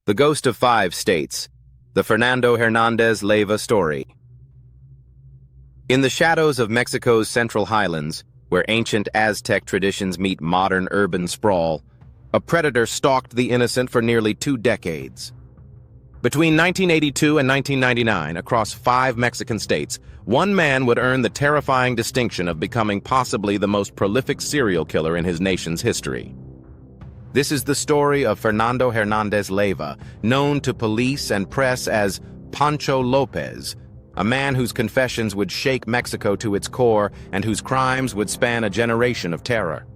The Ghost of Five States, the Fernando Hernández Leyva story. In the shadows of Mexico's Central Highlands, where ancient Aztec traditions meet modern urban sprawl, a predator stalked the innocent for nearly 2 decades. Between 1982 and 1999, across 5 Mexican states, one man would earn the terrifying distinction of becoming possibly the most prolific serial killer in his nation's history. This is the story of Fernando Hernández Leyva, known to police and press as Pancho López, a man whose confessions would shake Mexico to its core and whose crimes would span a generation of terror.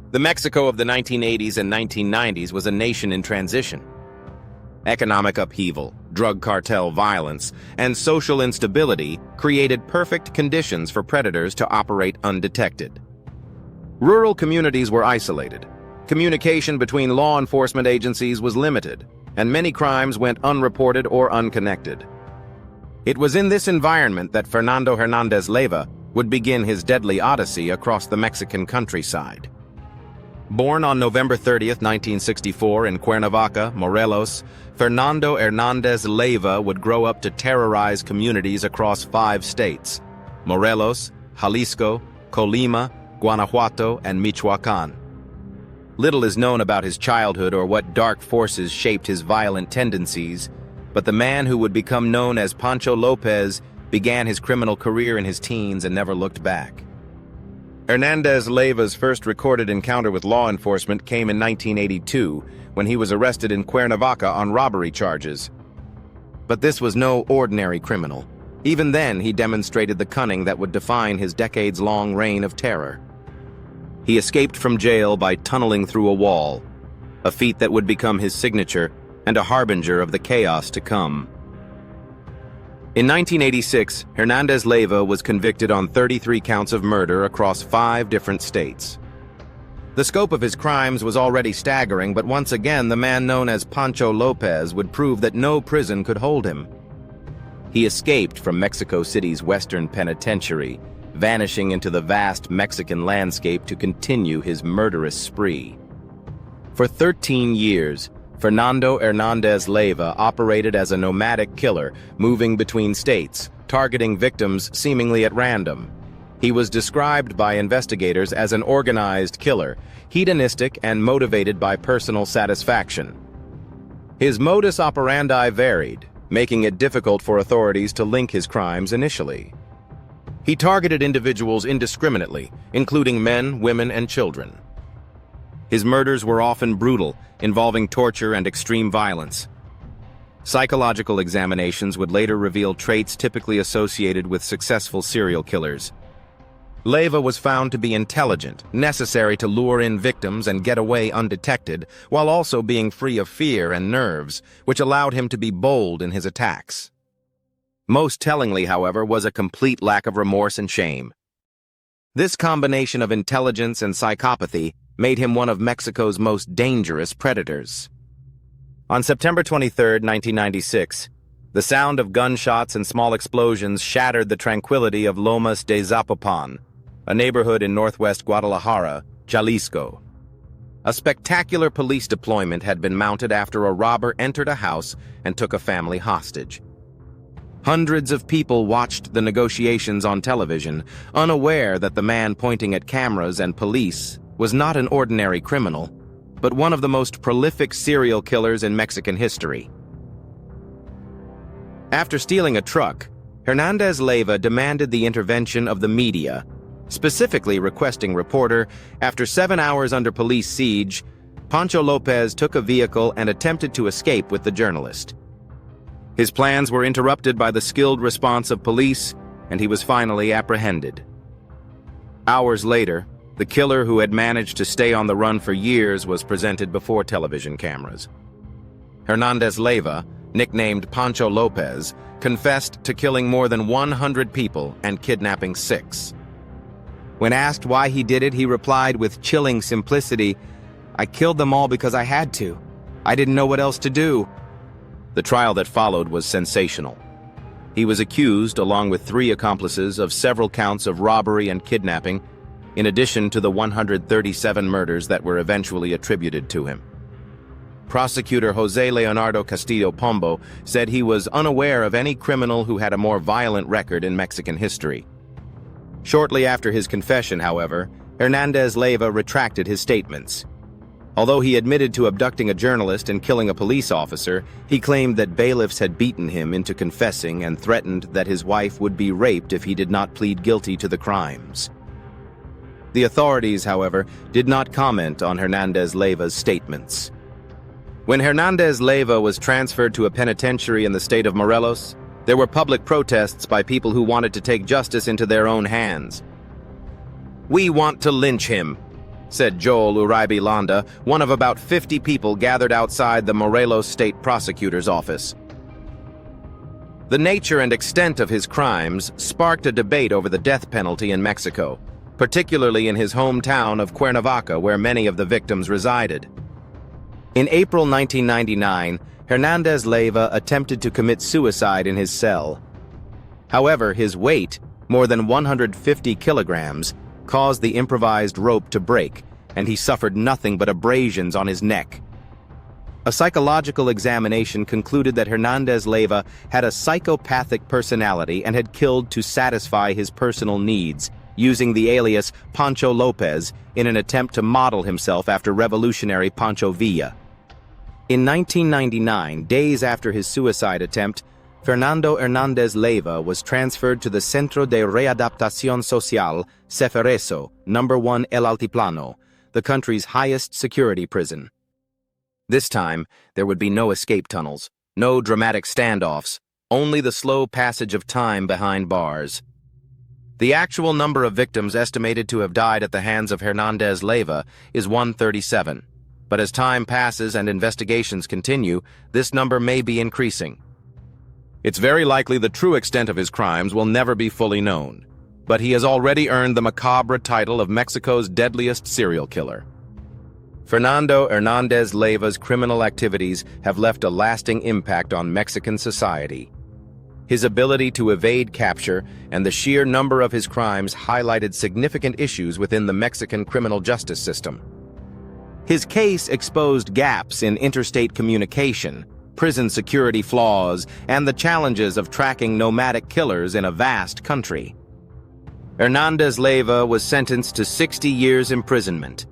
The Mexico of the 1980s and 1990s was a nation in transition. Economic upheaval, drug cartel violence, and social instability created perfect conditions for predators to operate undetected. Rural communities were isolated. Communication between law enforcement agencies was limited, and many crimes went unreported or unconnected. It was in this environment that Fernando Hernández Leyva would begin his deadly odyssey across the Mexican countryside. Born on November 30, 1964 in Cuernavaca, Morelos, Fernando Hernández Leyva would grow up to terrorize communities across 5 states: Morelos, Jalisco, Colima, Guanajuato, and Michoacán. Little is known about his childhood or what dark forces shaped his violent tendencies, but the man who would become known as Pancho López began his criminal career in his teens and never looked back. Hernández Leyva's first recorded encounter with law enforcement came in 1982, when he was arrested in Cuernavaca on robbery charges. But this was no ordinary criminal. Even then, he demonstrated the cunning that would define his decades-long reign of terror. He escaped from jail by tunneling through a wall, a feat that would become his signature and a harbinger of the chaos to come. In 1986, Hernández Leyva was convicted on 33 counts of murder across 5 different states. The scope of his crimes was already staggering, but once again the man known as Pancho López would prove that no prison could hold him. He escaped from Mexico City's Western Penitentiary, vanishing into the vast Mexican landscape to continue his murderous spree. For 13 years, Fernando Hernández Leyva operated as a nomadic killer, moving between states, targeting victims seemingly at random. He was described by investigators as an organized killer, hedonistic and motivated by personal satisfaction. His modus operandi varied, making it difficult for authorities to link his crimes initially. He targeted individuals indiscriminately, including men, women, and children. His murders were often brutal, involving torture and extreme violence. Psychological examinations would later reveal traits typically associated with successful serial killers. Leyva was found to be intelligent, necessary to lure in victims and get away undetected, while also being free of fear and nerves, which allowed him to be bold in his attacks. Most tellingly, however, was a complete lack of remorse and shame. This combination of intelligence and psychopathy made him one of Mexico's most dangerous predators. On September 23, 1996, the sound of gunshots and small explosions shattered the tranquility of Lomas de Zapopan, a neighborhood in northwest Guadalajara, Jalisco. A spectacular police deployment had been mounted after a robber entered a house and took a family hostage. Hundreds of people watched the negotiations on television, unaware that the man pointing at cameras and police was not an ordinary criminal, but one of the most prolific serial killers in Mexican history. After stealing a truck, Hernández Leyva demanded the intervention of the media, specifically requesting reporter, after 7 hours under police siege, Pancho López took a vehicle and attempted to escape with the journalist. His plans were interrupted by the skilled response of police, and he was finally apprehended. Hours later, the killer who had managed to stay on the run for years was presented before television cameras. Hernández Leyva, nicknamed Pancho López, confessed to killing more than 100 people and kidnapping 6. When asked why he did it, he replied with chilling simplicity, "I killed them all because I had to. I didn't know what else to do." The trial that followed was sensational. He was accused, along with 3 accomplices, of several counts of robbery and kidnapping, in addition to the 137 murders that were eventually attributed to him. Prosecutor José Leonardo Castillo Pombo said he was unaware of any criminal who had a more violent record in Mexican history. Shortly after his confession, however, Hernández Leyva retracted his statements. Although he admitted to abducting a journalist and killing a police officer, he claimed that bailiffs had beaten him into confessing and threatened that his wife would be raped if he did not plead guilty to the crimes. The authorities, however, did not comment on Hernández Leyva's statements. When Hernández Leyva was transferred to a penitentiary in the state of Morelos, there were public protests by people who wanted to take justice into their own hands. "We want to lynch him," said Joel Uribe Landa, one of about 50 people gathered outside the Morelos State Prosecutor's office. The nature and extent of his crimes sparked a debate over the death penalty in Mexico, particularly in his hometown of Cuernavaca, where many of the victims resided. In April 1999, Hernández Leyva attempted to commit suicide in his cell. However, his weight, more than 150 kilograms, caused the improvised rope to break, and he suffered nothing but abrasions on his neck. A psychological examination concluded that Hernández Leyva had a psychopathic personality and had killed to satisfy his personal needs, using the alias Pancho López in an attempt to model himself after revolutionary Pancho Villa. In 1999, days after his suicide attempt, Fernando Hernández Leyva was transferred to the Centro de Readaptación Social, Ceferezo, No. 1 El Altiplano, the country's highest security prison. This time, there would be no escape tunnels, no dramatic standoffs, only the slow passage of time behind bars. The actual number of victims estimated to have died at the hands of Hernández Leyva is 137, but as time passes and investigations continue, this number may be increasing. It's very likely the true extent of his crimes will never be fully known, but he has already earned the macabre title of Mexico's deadliest serial killer. Fernando Hernández Leyva's criminal activities have left a lasting impact on Mexican society. His ability to evade capture and the sheer number of his crimes highlighted significant issues within the Mexican criminal justice system. His case exposed gaps in interstate communication, prison security flaws, and the challenges of tracking nomadic killers in a vast country. Hernández Leyva was sentenced to 60 years imprisonment.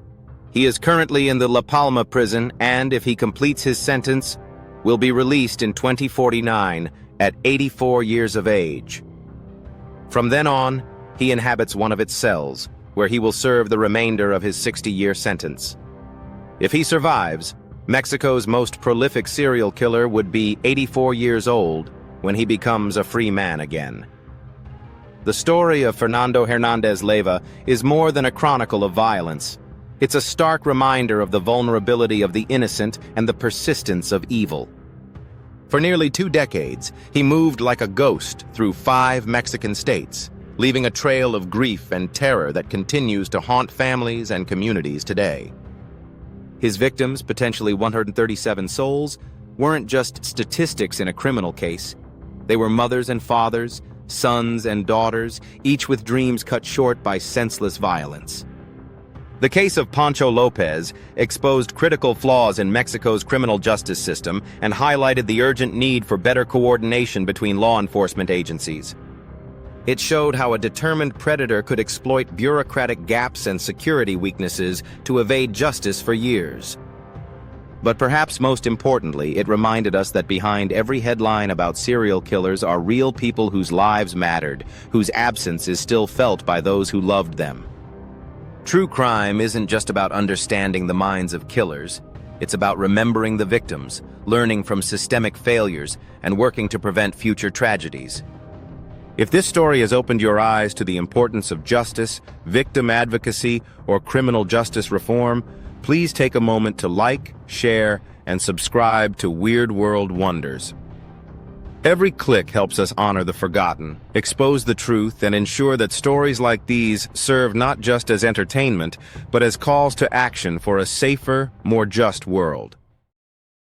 He is currently in the La Palma prison and, if he completes his sentence, will be released in 2049 at 84 years of age. From then on, he inhabits one of its cells, where he will serve the remainder of his 60-year sentence. If he survives, Mexico's most prolific serial killer would be 84 years old when he becomes a free man again. The story of Fernando Hernández Leyva is more than a chronicle of violence. It's a stark reminder of the vulnerability of the innocent and the persistence of evil. For nearly 2 decades, he moved like a ghost through 5 Mexican states, leaving a trail of grief and terror that continues to haunt families and communities today. His victims, potentially 137 souls, weren't just statistics in a criminal case. They were mothers and fathers, sons and daughters, each with dreams cut short by senseless violence. The case of Pancho López exposed critical flaws in Mexico's criminal justice system and highlighted the urgent need for better coordination between law enforcement agencies. It showed how a determined predator could exploit bureaucratic gaps and security weaknesses to evade justice for years. But perhaps most importantly, it reminded us that behind every headline about serial killers are real people whose lives mattered, whose absence is still felt by those who loved them. True crime isn't just about understanding the minds of killers. It's about remembering the victims, learning from systemic failures, and working to prevent future tragedies. If this story has opened your eyes to the importance of justice, victim advocacy, or criminal justice reform, please take a moment to like, share, and subscribe to Weird World Wonders. Every click helps us honor the forgotten, expose the truth, and ensure that stories like these serve not just as entertainment, but as calls to action for a safer, more just world.